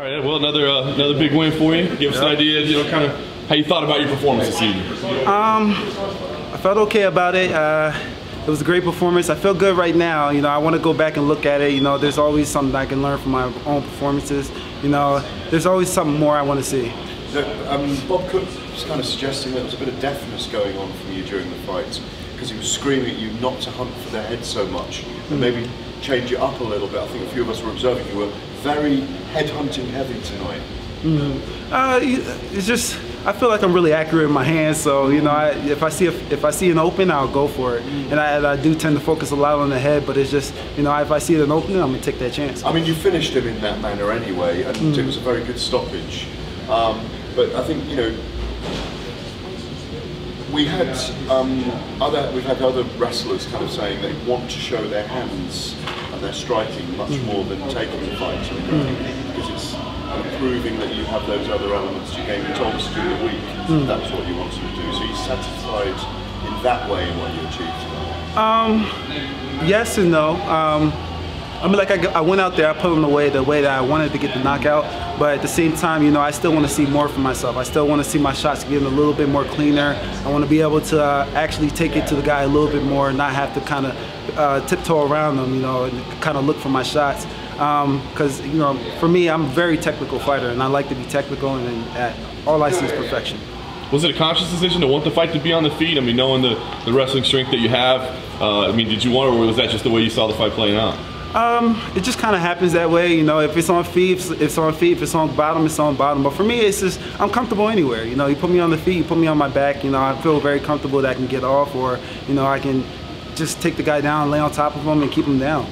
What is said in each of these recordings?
All right, well, another big win for you. Give us an idea, kind of how you thought about your performance this evening. I felt okay about it. It was a great performance. I feel good right now. I want to go back and look at it. There's always something I can learn from my own performances. There's always something more I want to see. Bob Cook was kind of suggesting that there was a bit of deafness going on from you during the fight because he was screaming at you not to hunt for the head so much and maybe change it up a little bit. I think a few of us were observing you were very head hunting heavy tonight. It's just I feel like I'm really accurate in my hands, so if I see an open, I'll go for it. And I do tend to focus a lot on the head, but it's just if I see an opening, I'm gonna take that chance. I mean, you finished him in that manner anyway, and it was a very good stoppage. But I think we've had other wrestlers kind of saying they want to show their hands and their striking much more than taking the fight to the ground because it's proving that you have those other elements to your game. You told us during the week that's what you wanted to do. So you're satisfied in that way in what you achieved? Yes and no. I mean, I went out there, I put them away the way that I wanted to get the knockout, but at the same time, I still want to see more from myself. I still want to see my shots getting a little bit more cleaner. I want to be able to actually take it to the guy a little bit more, not have to kind of tiptoe around them, and kind of look for my shots. Because, for me, I'm a very technical fighter, and I like to be technical, and all I see is perfection. Was it a conscious decision to want the fight to be on the feet? I mean, knowing the wrestling strength that you have, did you want it, or was that just the way you saw the fight playing out? It just kind of happens that way, if it's on feet, it's on feet, if it's on bottom, it's on bottom. But for me, it's just, I'm comfortable anywhere. You put me on the feet, you put me on my back, I feel very comfortable that I can get off, or, I can just take the guy down, lay on top of him, and keep him down.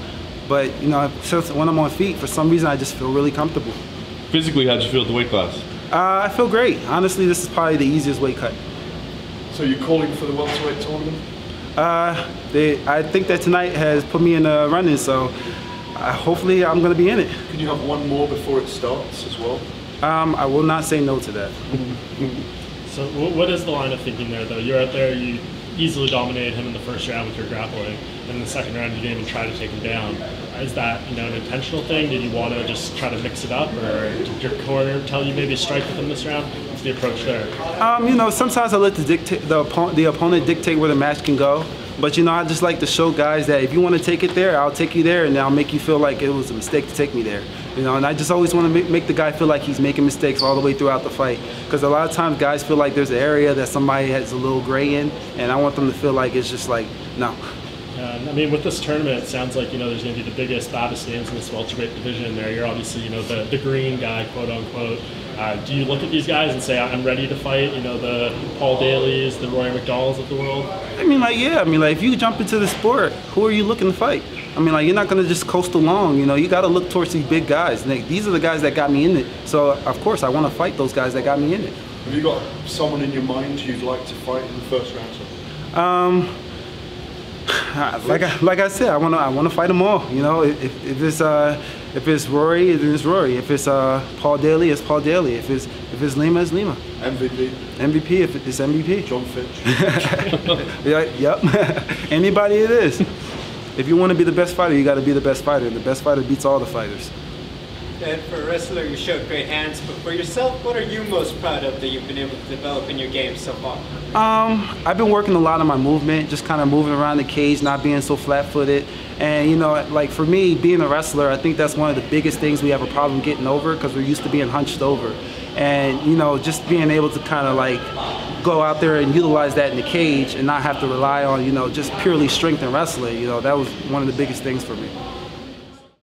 But, when I'm on feet, for some reason, I just feel really comfortable. Physically, how'd you feel at the weight class? I feel great. Honestly, this is probably the easiest weight cut. So you're calling for the welterweight tournament? I think that tonight has put me in the running, so hopefully I'm going to be in it. Can you have one more before it starts as well? I will not say no to that. So what is the line of thinking there, though? You're out there, you easily dominated him in the first round with your grappling, and in the second round you didn't even try to take him down. Is that an intentional thing? Did you want to just try to mix it up, or did your corner tell you maybe strike with him this round? What's the approach there? Sometimes I let the opponent dictate where the match can go. But I just like to show guys that if you want to take it there, I'll take you there, and I'll make you feel like it was a mistake to take me there. And I just always want to make the guy feel like he's making mistakes all the way throughout the fight. Because a lot of times guys feel like there's an area that somebody has a little gray in, and I want them to feel like it's just like, no. With this tournament, it sounds like there's going to be the biggest, baddest names in this welterweight division. There, you're obviously the green guy, quote unquote. Do you look at these guys and say, I'm ready to fight? The Paul Daly's, the Roy McDonald's of the world. If you jump into the sport, who are you looking to fight? You're not going to just coast along. You got to look towards these big guys. And these are the guys that got me in it. So of course, I want to fight those guys that got me in it. Have you got someone in your mind you'd like to fight in the first round? Like I said, I want to fight them all. If it's Rory, then it's Rory. If it's Paul Daly, it's Paul Daly. If it's Lima, it's Lima. MVP, if it's MVP. John Finch. Yep. Anybody it is. If you want to be the best fighter, you got to be the best fighter. The best fighter beats all the fighters. And for a wrestler, you showed great hands, but for yourself, what are you most proud of that you've been able to develop in your game so far? I've been working a lot on my movement, just kind of moving around the cage, not being so flat-footed. And for me, being a wrestler, I think that's one of the biggest things we have a problem getting over because we're used to being hunched over. And just being able to kind of go out there and utilize that in the cage and not have to rely on just purely strength and wrestling. That was one of the biggest things for me.